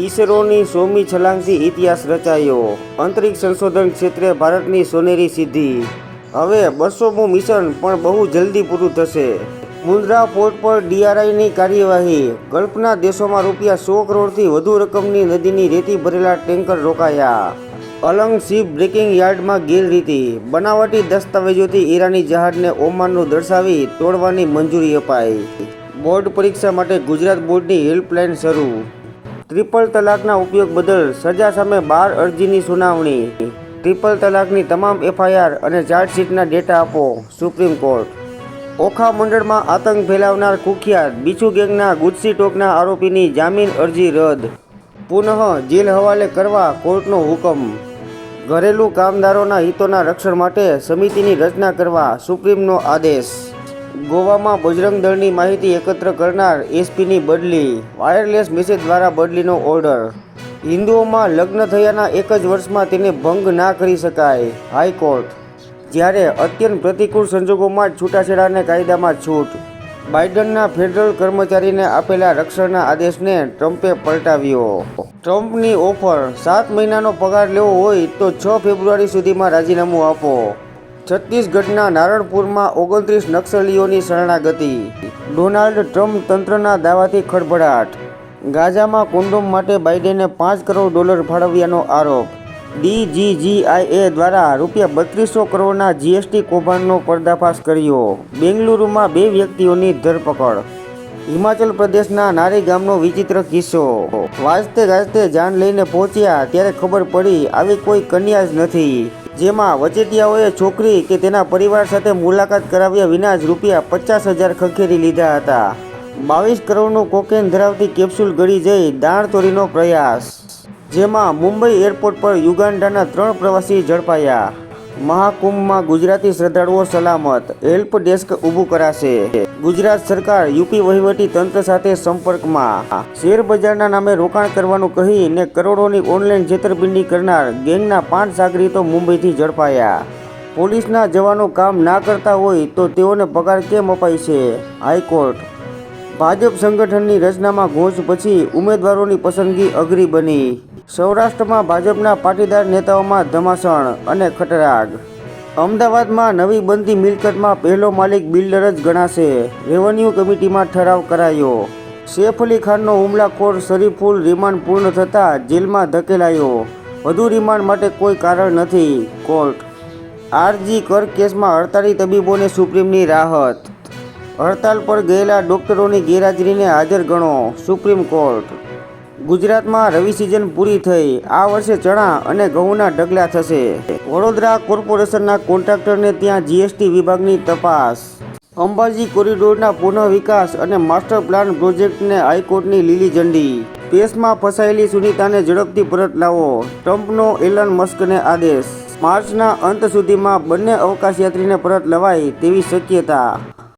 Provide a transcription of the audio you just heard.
ઈસરોની 100મી છલાંગથી ઇતિહાસ રચાયો। અંતરિક્ષ સંશોધન ક્ષેત્રે ભારતની સોનેરી સિદ્ધિ। હવે 200મું મિશન પણ બહુ જલ્દી પૂરું થશે। મુન્દ્રા પોર્ટ પર DRIની કાર્યવાહી। ગલ્ફના દેશોમાં રૂપિયા 100 કરોડથી વધુ રકમની નદીની રેતી ભરેલા ટેન્કર રોકાયા। અલંગ શિપ બ્રેકિંગ યાર્ડમાં ગેરરીતિ। બનાવટી દસ્તાવેજોથી ઈરાની જહાજને ઓમાનનું દર્શાવી તોડવાની મંજૂરી અપાઈ। બોર્ડ પરીક્ષા માટે ગુજરાત બોર્ડની હેલ્પલાઇન શરૂ। ટ્રિપલ તલાકના ઉપયોગ બદલ સજા સામે 12 અરજીની સુનાવણી। ટ્રિપલ તલાકની તમામ FIR અને ચાર્જશીટના ડેટા આપો, સુપ્રીમ કોર્ટ। ઓખા મંડળમાં આતંક ફેલાવનાર કુખ્યાત બીછુ ગેંગના ગુજસી ટોકના આરોપીની જામીન અરજી રદ। પુનઃ જેલ હવાલે કરવા કોર્ટનો હુકમ। ઘરેલું કામદારોના હિતોના રક્ષણ માટે સમિતિની રચના કરવા સુપ્રીમનો આદેશ। ગોવામાં બજરંગ દળની માહિતી એકત્ર કરનાર SPની બદલી। વાયરલેસ મેસેજ દ્વારા બદલીનો ઓર્ડર। હિન્દુઓમાં લગ્ન થયાના એક જ વર્ષમાં તેને ભંગ ના કરી શકાય, હાઈકોર્ટ। જ્યારે અત્યંત પ્રતિકૂળ સંજોગોમાં જ છૂટાછેડાને કાયદામાં છૂટ। બાઇડનના ફેડરલ કર્મચારીને આપેલા રક્ષણના આદેશને ટ્રમ્પે પલટાવ્યો। ટ્રમ્પની ઓફર, 7 મહિનાનો પગાર લેવો હોય તો 6 ફેબ્રુઆરી સુધીમાં રાજીનામું આપો। છત્તીસગઢના નારણપુરમાં 29 નક્સલીઓની શરણાગતિ। ડોનાલ્ડ ટ્રમ્પ તંત્રના દાવાથી ખળભળાટ। ગાઝામાં કોન્ડોમ માટે બાઇડેને $5 કરોડ ફાળવ્યાનો આરોપ। DGGIA દ્વારા રૂપિયા 3200 કરોડના GST કૌભાંડનો પર્દાફાશ કર્યો। બેંગલુરુમાં 2 વ્યક્તિઓની ધરપકડ। હિમાચલ પ્રદેશના નારી ગામનો વિચિત્ર કિસ્સો। વાજતે ગાજતે જાન લઈને પહોંચ્યા ત્યારે ખબર પડી આવી કોઈ કન્યા જ નથી, જેમાં વચેટિયાઓએ છોકરી કે તેના પરિવાર સાથે મુલાકાત કરાવ્યા વિના જ રૂપિયા 50,000 ખંખેરી લીધા હતા। 22 કરોડનું કોકેન ધરાવતી કેપ્સ્યુલ ગળી જઈ દાણચોરીનો પ્રયાસ, જેમાં મુંબઈ એરપોર્ટ પર યુગાન્ડાના 3 પ્રવાસી ઝડપાયા। મહાકુંભમાં ગુજરાતી શ્રદ્ધાળુઓ સલામત, હેલ્પ ડેસ્ક ઊભું કરાશે। ગુજરાત સરકાર યુપી વહીવટી તંત્ર સાથે સંપર્કમાં। શેર બજારના નામે રોકાણ કરવાનું કહીને કરોડોની ઓનલાઈન છેતરપિંડી કરનાર ગેંગના 5 સાગરીતો મુંબઈથી ઝડપાયા। પોલીસના જવાનો કામ ના કરતા હોય તો તેઓને પગાર કેમ અપાય છે, હાઈકોર્ટ। ભાજપ સંગઠનની રચનામાં ઘોંચ પછી ઉમેદવારોની પસંદગી અઘરી બની। સૌરાષ્ટ્રમાં ભાજપના પાટીદાર નેતાઓમાં ધમાસણ અને ખટરાગ। અમદાવાદમાં નવી બનતી મિલકતમાં પહેલો માલિક બિલ્ડર જ ગણાશે, રેવન્યુ કમિટીમાં ઠરાવ કરાયો। સૈફ અલી ખાનનો હુમલાખોર શરીફુલ રિમાન્ડ પૂર્ણ થતાં જેલમાં ધકેલાયો। વધુ રિમાન્ડ માટે કોઈ કારણ નથી, કોર્ટ। RG કર કેસમાં હડતાળી તબીબોને સુપ્રીમની રાહત। હડતાલ પર ગયેલા ડોક્ટરોની ગેરહાજરીને હાજર ગણો, સુપ્રીમ કોર્ટ। ગુજરાતમાં રવિ સિઝન પૂરી થઈ, આ વર્ષે ચણા અને ઘઉંના ઢગલા થશે। વડોદરા કોર્પોરેશનના કોન્ટ્રાક્ટરને ત્યાં GST વિભાગની તપાસ। અંબાજી કોરિડોરના પુનઃ વિકાસ અને માસ્ટર પ્લાન પ્રોજેક્ટને હાઈકોર્ટની લીલી ઝંડી। સ્પેસમાં ફસાયેલી સુનીતાને ઝડપથી પરત લાવો, ટ્રમ્પનો એલન મસ્કને આદેશ। માર્ચના અંત સુધીમાં બંને અવકાશયાત્રીને પરત લવાય તેવી શક્યતા।